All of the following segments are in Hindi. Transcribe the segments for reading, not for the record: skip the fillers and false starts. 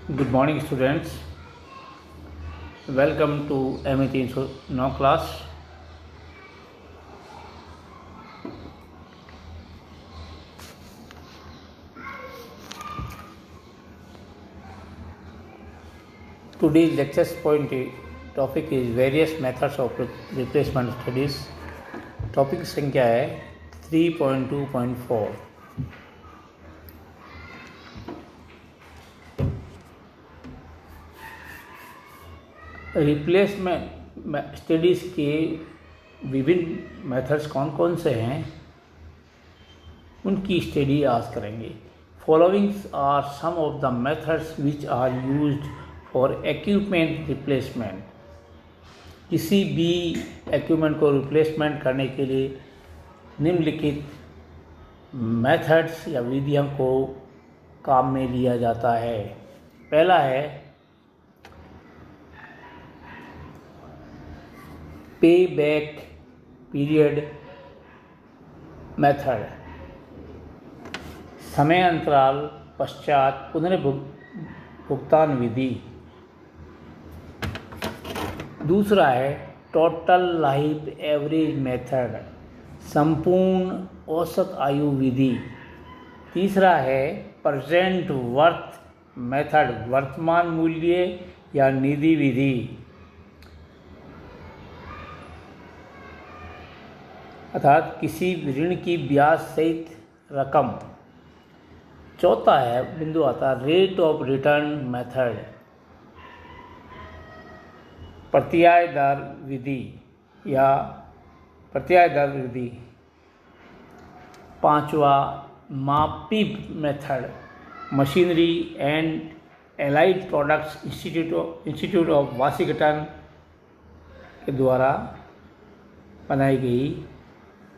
Good morning, students. Welcome to MA3 now class. Today's lecture's topic is various methods of replacement studies. Topic संख्या है 3.2.4. रिप्लेसमेंट स्टडीज़ के विभिन्न मेथड्स कौन कौन से हैं उनकी स्टडी आज करेंगे. Followings are some of the methods which are used for equipment replacement. किसी भी इक्विपमेंट को रिप्लेसमेंट करने के लिए निम्नलिखित मेथड्स या विधियों को काम में लिया जाता है. पहला है पे बैक पीरियड मेथड. समय अंतराल पश्चात पुनर्भुगतान विधि. दूसरा है टोटल लाइफ एवरेज मेथड, संपूर्ण औसत आयु विधि. तीसरा है प्रेजेंट वर्थ मेथड, वर्तमान मूल्य या निधि विधि. अर्थात किसी ऋण की ब्याज सहित रकम. चौथा है बिंदु आता रेट ऑफ रिटर्न मेथड, प्रत्याय दर विधि या प्रत्याय दर विधि. पांचवा मापी method, machinery and allied products institute of Washington के द्वारा बनाई गई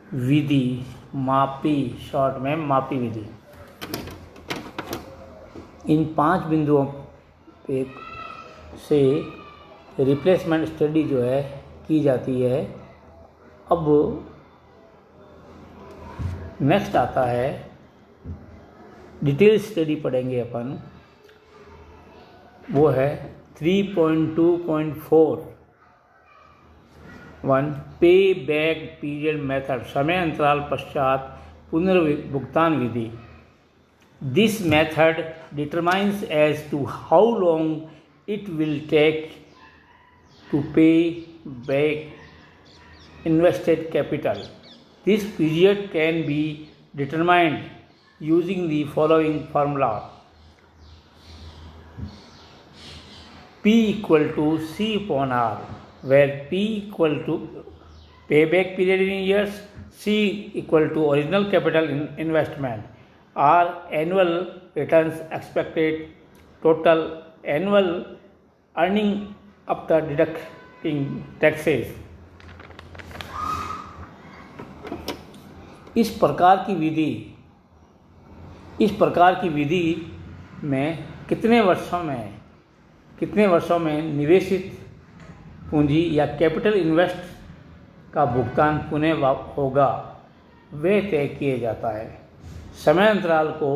विधि, मापी, शॉर्ट में मापी विधि. इन 5 बिंदुओं पे से रिप्लेसमेंट स्टडी जो है की जाती है. अब नेक्स्ट आता है डिटेल स्टडी पढ़ेंगे अपन. वो है 3.2.4 पे बैक पीरियड मेथड, समय अंतराल पश्चात पुनर्भुगतान विधि. This method determines as to how long it will take to pay back invested capital. This period can be determined using the following formula. P equal to C upon R, where P equal to payback period in years, C equal to original capital investment, R annual returns expected, total annual earning after deducting taxes. इस प्रकार की विधि में कितने वर्षों में निवेशित पूंजी या कैपिटल इन्वेस्ट का भुगतान पुनः होगा वे तय किए जाता है. समय अंतराल को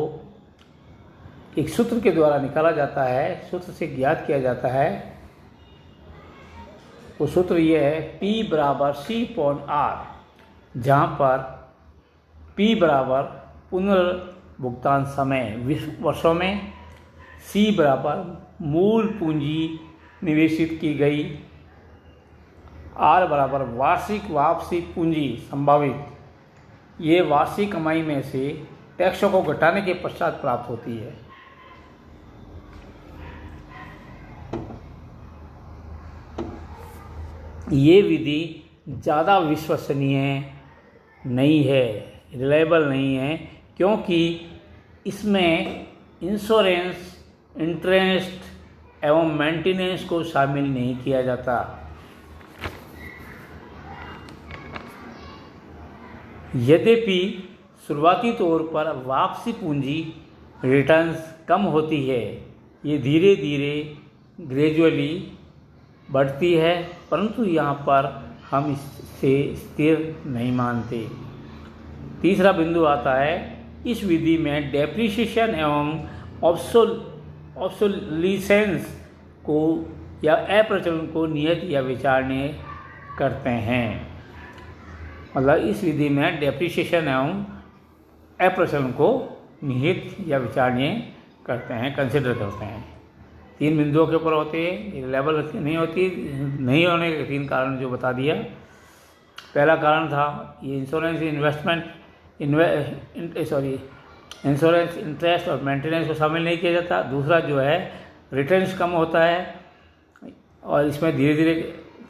एक सूत्र के द्वारा निकाला जाता है, सूत्र से ज्ञात किया जाता है. वो सूत्र ये है P बराबर C अपॉन R, जहाँ पर P बराबर पुनर्भुगतान समय 20 वर्षों में, C बराबर मूल पूंजी निवेशित की गई, R बराबर वार्षिक वापसी पूंजी संभावित. ये वार्षिक कमाई में से टैक्सों को घटाने के पश्चात प्राप्त होती है. ये विधि ज़्यादा विश्वसनीय नहीं है, रिलायबल नहीं है, क्योंकि इसमें इंश्योरेंस, इंटरेस्ट एवं मेंटेनेंस को शामिल नहीं किया जाता. यद्यपि शुरुआती तौर पर वापसी पूंजी रिटर्न्स कम होती है, ये धीरे धीरे ग्रेजुअली बढ़ती है, परंतु यहाँ पर हम इसे स्थिर नहीं मानते. तीसरा बिंदु आता है इस विधि में डेप्रिसिएशन एवं ऑब्सोलीसेंस को या अप्रचलन को नियत या विचारणीय करते हैं। मतलब इस विधि में डेप्रिसिएशन एवं अप्रचलन को निहित या विचारणीय करते हैं, कंसिडर करते हैं। 3 बिंदुओं के ऊपर होते हैं, ये लेवल नहीं होती, नहीं होने के 3 कारण जो बता दिया। पहला कारण था ये इंश्योरेंस इन्वेस्टमेंट इंश्योरेंस इंटरेस्ट और मेंटेनेंस को शामिल नहीं किया जाता। दूसरा जो है रिटर्न्स कम होता है और इसमें धीरे धीरे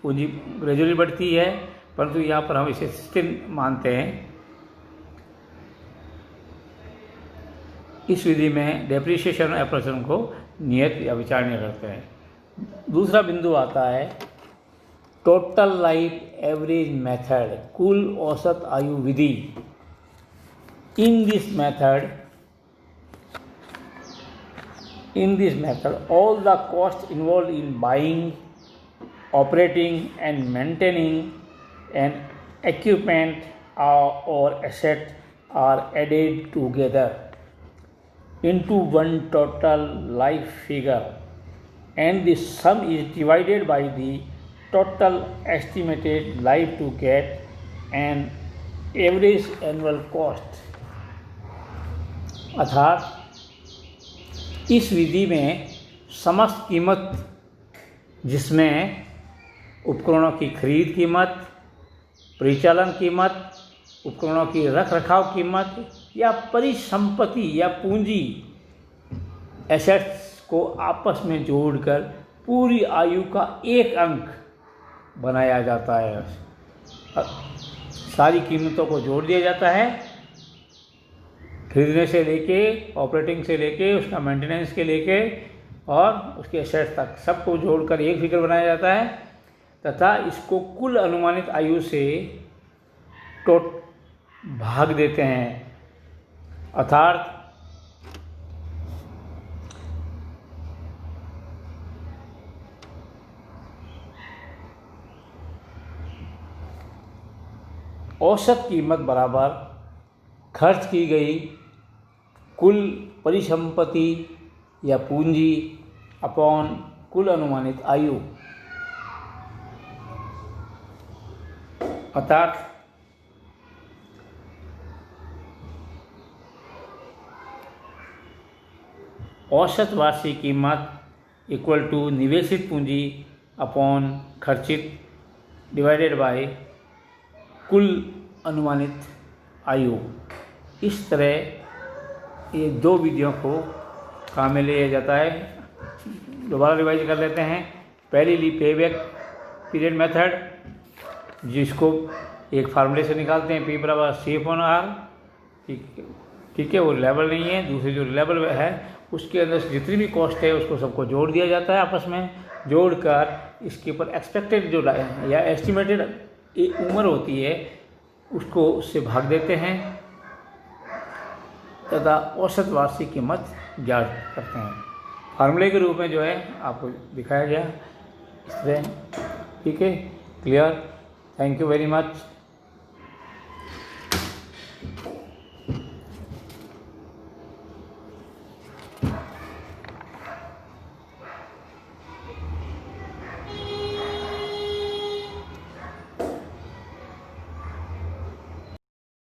पूंजी ग्रेजुअली बढ़ती है, परंतु यहाँ पर हम इसे सस्टेन मानते हैं। इस विधि में डेप्रिसिएशन और अप्रचलन को नियत या विचारणीय करते हैं। दूसरा बिंदु आता है टोटल लाइफ एवरेज मेथड, कुल औसत आयु विधि। In this method all the costs involved in buying, operating and maintaining an equipment or asset are added together into one total life figure, and the sum is divided by the total estimated life to get an average annual cost। अर्थात इस विधि में समस्त कीमत, जिसमें उपकरणों की खरीद कीमत, परिचालन कीमत, उपकरणों की रख रखाव कीमत या परिसंपत्ति या पूंजी एसेट्स को आपस में जोड़कर पूरी आयु का एक अंक बनाया जाता है। सारी कीमतों को जोड़ दिया जाता है, खरीदने से लेके, ऑपरेटिंग से लेके, उसका मेंटेनेंस के लेके और उसके एसेट्स तक सबको जोड़कर एक फिगर बनाया जाता है तथा इसको कुल अनुमानित आयु से भाग देते हैं। अर्थात औसत कीमत बराबर खर्च की गई कुल परिसंपत्ति या पूंजी अपॉन कुल अनुमानित आयु। अर्थात औसत वार्षिक कीमत इक्वल टू निवेशित पूंजी अपॉन खर्चित डिवाइडेड बाय कुल अनुमानित आयु। इस तरह ये 2 विधियों को काम में लिया जाता है। दोबारा रिवाइज कर लेते हैं। पहली ली पेबैक पीरियड मेथड, जिसको एक फार्मूले से निकालते हैं, P बराबर C/R। ठीक है, वो लेवल नहीं है। दूसरी जो लेवल है उसके अंदर जितनी भी कॉस्ट है उसको सबको जोड़ दिया जाता है, आपस में जोड़कर इसके ऊपर एक्सपेक्टेड जो या एस्टिमेटेड उम्र होती है उसको उससे भाग देते हैं तथा औसत वार्षिक कीमत ज्ञात करते हैं। फार्मूले के रूप में जो है आपको दिखाया गया इस तरह। ठीक है, clear. Thank you very much.